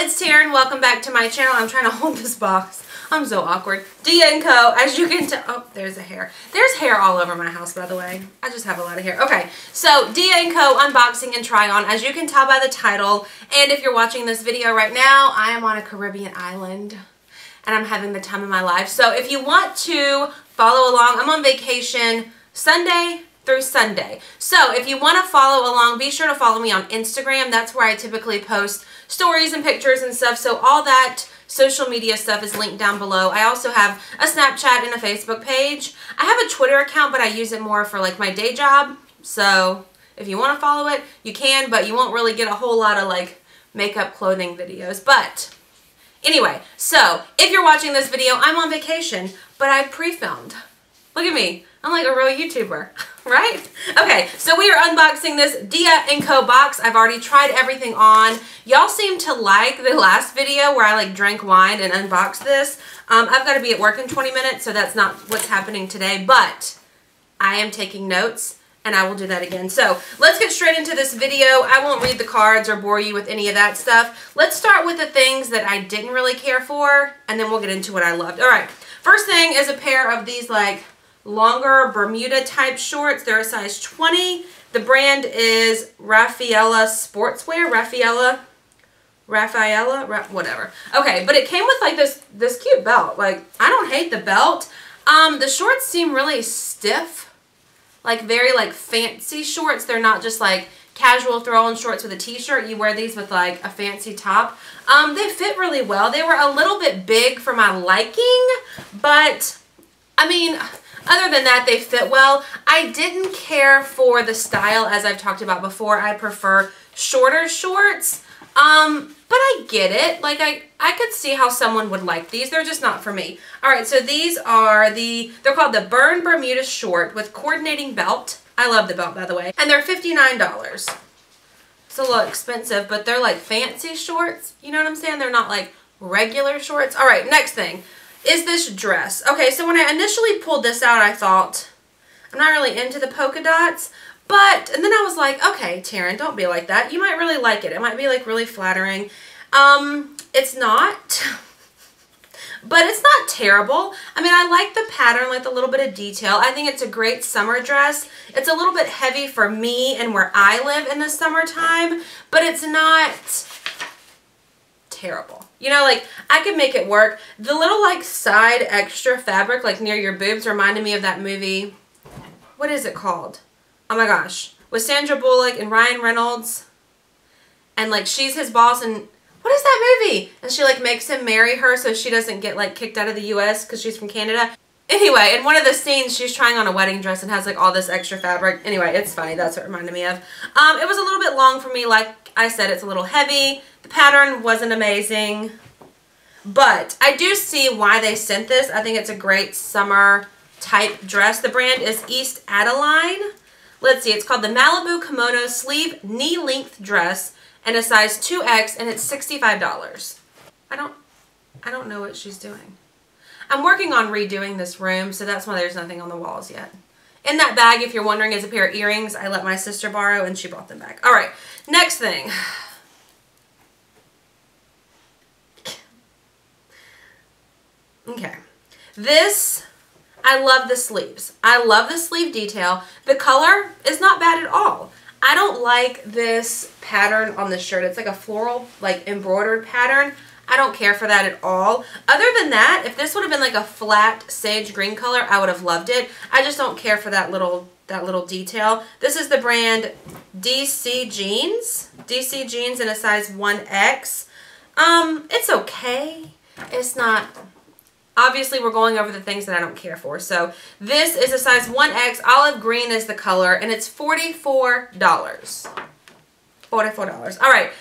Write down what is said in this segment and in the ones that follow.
it's Taren. Welcome back to my channel. I'm trying to hold this box. I'm so awkward. DIA&CO, as you can tell. Oh, there's a hair. There's hair all over my house, by the way. I just have a lot of hair. Okay, so DIA&CO unboxing and try on. As you can tell by the title, and if you're watching this video right now, I am on a Caribbean island, and I'm having the time of my life. So if you want to follow along, I'm on vacation Sunday through Sunday. So if you want to follow along, be sure to follow me on Instagram. That's where I typically post stories and pictures and stuff. So all that social media stuff is linked down below. I also have a Snapchat and a Facebook page. I have a Twitter account, but I use it more for like my day job. So if you want to follow it, you can, but you won't really get a whole lot of like makeup clothing videos. But anyway, so if you're watching this video, I'm on vacation, but I pre-filmed. Look at me. I'm like a real YouTuber, right? Okay, so we are unboxing this DIA&CO box. I've already tried everything on. Y'all seem to like the last video where I like drank wine and unboxed this. I've got to be at work in 20 minutes, so that's not what's happening today, but I am taking notes and I will do that again. So let's get straight into this video. I won't read the cards or bore you with any of that stuff. Let's start with the things that I didn't really care for, and then we'll get into what I loved. All right, first thing is a pair of these like longer Bermuda type shorts. They're a size 20. The brand is Raffaella Sportswear. Whatever. Okay, but it came with like this cute belt. Like, I don't hate the belt. The shorts seem really stiff, like very like fancy shorts. They're not just like casual throw-on shorts with a t-shirt. You wear these with like a fancy top. They fit really well. They were a little bit big for my liking, but I mean, other than that, they fit well. I didn't care for the style, as I've talked about before. I prefer shorter shorts, but I get it. Like, I could see how someone would like these. They're just not for me. All right, so these are they're called the Burn Bermuda Short with coordinating belt. I love the belt, by the way. And they're $59. It's a little expensive, but they're like fancy shorts. You know what I'm saying? They're not like regular shorts. All right, next thing is this dress. Okay, so when I initially pulled this out, I thought, I'm not really into the polka dots, and then I was like, okay, Taren, don't be like that. You might really like it. It might be like really flattering. It's not, but it's not terrible. I mean, I like the pattern, like the little bit of detail. I think it's a great summer dress. It's a little bit heavy for me and where I live in the summertime, but it's not terrible. You know, like, I could make it work. The little, like, side extra fabric, like, near your boobs reminded me of that movie. What is it called? Oh, my gosh. With Sandra Bullock and Ryan Reynolds. And, like, she's his boss, and what is that movie? And she, like, makes him marry her so she doesn't get, like, kicked out of the U.S. because she's from Canada. Anyway, in one of the scenes, she's trying on a wedding dress and has, like, all this extra fabric. Anyway, it's funny. That's what it reminded me of. It was a little bit long for me. Like I said, it's a little heavy. The pattern wasn't amazing. But I do see why they sent this. I think it's a great summer type dress. The brand is East Adeline. Let's see. It's called the Malibu Kimono Sleeve Knee Length Dress and a size 2X, and it's $65. I don't know what she's doing. I'm working on redoing this room, so that's why there's nothing on the walls yet. In that bag, if you're wondering, is a pair of earrings I let my sister borrow, and she brought them back. All right, next thing. Okay, this, I love the sleeves. I love the sleeve detail. The color is not bad at all. I don't like this pattern on the shirt. It's like a floral, like embroidered pattern. I don't care for that at all. Other than that, if this would have been like a flat sage green color, I would have loved it. I just don't care for that little detail. This is the brand DC Jeans. DC Jeans in a size 1X. It's okay. It's not, obviously we're going over the things that I don't care for. So this is a size 1X. Olive green is the color, and it's $44. $44. All right.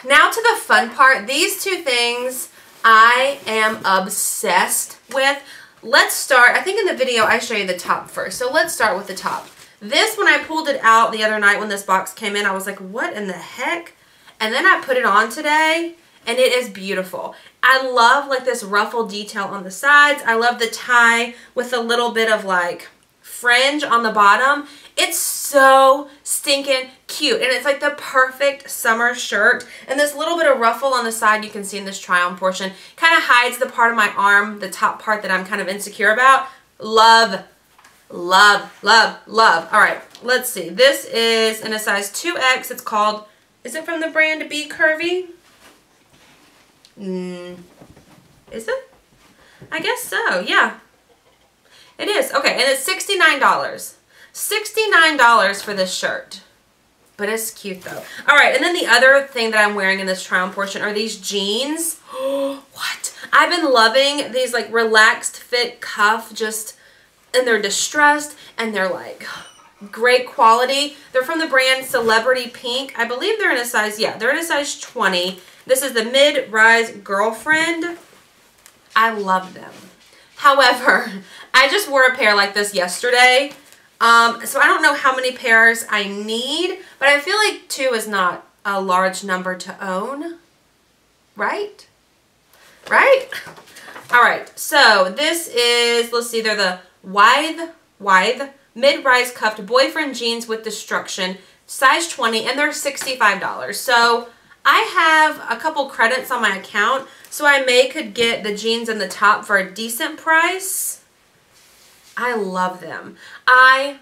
Now to the fun part. These two things I am obsessed with. Let's start. I think in the video I show you the top first. So let's start with the top. This, when I pulled it out the other night when this box came in, I was like, what in the heck? And then I put it on today, and it is beautiful. I love like this ruffle detail on the sides. I love the tie with a little bit of like fringe on the bottom. It's so stinking cute, and it's like the perfect summer shirt. And this little bit of ruffle on the side you can see in this try-on portion kind of hides the part of my arm, the top part that I'm kind of insecure about. Love, love, love, love. All right, let's see. This is in a size 2X. It's called, is it from the brand Be Curvy? Is it? I guess so, yeah. It is. Okay, and it's $69. $69 for this shirt. But it's cute though. All right, and then the other thing that I'm wearing in this try-on portion are these jeans. What? I've been loving these like relaxed fit cuff, and they're distressed, and they're like great quality. They're from the brand Celebrity Pink. I believe they're in a size, yeah, they're in a size 20. This is the mid-rise girlfriend. I love them. However, I just wore a pair like this yesterday. So I don't know how many pairs I need, but I feel like 2 is not a large number to own. Right? Right? All right. So this is, let's see, they're the wide mid-rise cuffed boyfriend jeans with destruction, size 20, and they're $65. So I have a couple credits on my account, so I could get the jeans and the top for a decent price. I love them. I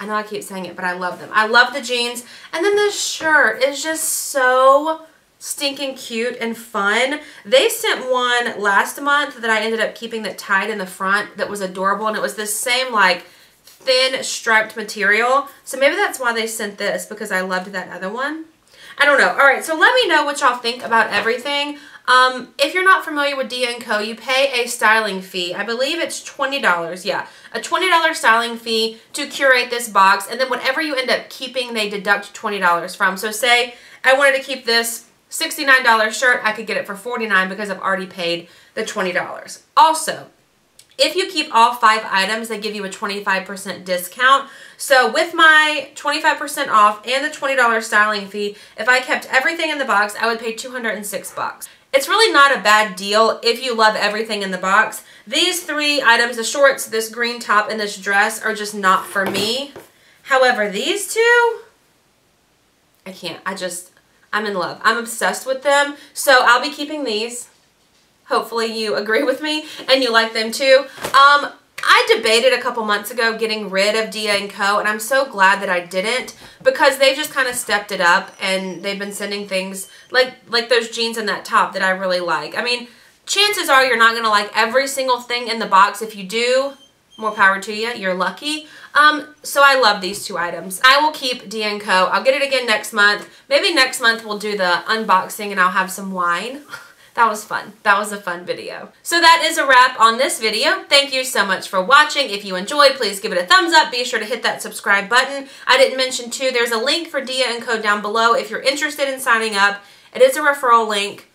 know I keep saying it, but I love them. I love the jeans. And then this shirt is just so stinking cute and fun. They sent one last month that I ended up keeping that tied in the front that was adorable, and it was this same like thin striped material. So maybe that's why they sent this, because I loved that other one. I don't know. All right, so let me know what y'all think about everything. If you're not familiar with DIA&CO, you pay a styling fee. I believe it's $20. Yeah, a $20 styling fee to curate this box, and then whatever you end up keeping, they deduct $20 from. So say I wanted to keep this $69 shirt, I could get it for $49 because I've already paid the $20. Also, if you keep all 5 items, they give you a 25% discount. So with my 25% off and the $20 styling fee, if I kept everything in the box, I would pay $206. It's really not a bad deal if you love everything in the box. These 3 items, the shorts, this green top, and this dress are just not for me. However, these 2, I can't. I'm in love. I'm obsessed with them. So I'll be keeping these. Hopefully you agree with me and you like them too. I debated a couple months ago getting rid of DIA&CO, and I'm so glad that I didn't, because they've just kind of stepped it up, and they've been sending things like those jeans and that top that I really like. I mean, chances are you're not going to like every single thing in the box. If you do, more power to you. You're lucky. So I love these 2 items. I will keep DIA&CO. I'll get it again next month. Maybe next month we'll do the unboxing and I'll have some wine. That was fun. That was a fun video. So that is a wrap on this video. Thank you so much for watching. If you enjoyed, please give it a thumbs up. Be sure to hit that subscribe button. I didn't mention too, there's a link for DIA&CO down below if you're interested in signing up. It is a referral link,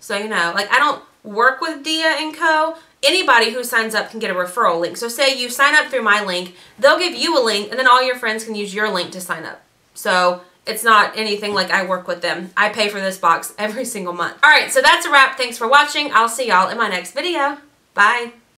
so you know. Like, I don't work with DIA&CO. Anybody who signs up can get a referral link. So say you sign up through my link, they'll give you a link, and then all your friends can use your link to sign up. So it's not anything like I work with them. I pay for this box every single month. All right, so that's a wrap. Thanks for watching. I'll see y'all in my next video. Bye.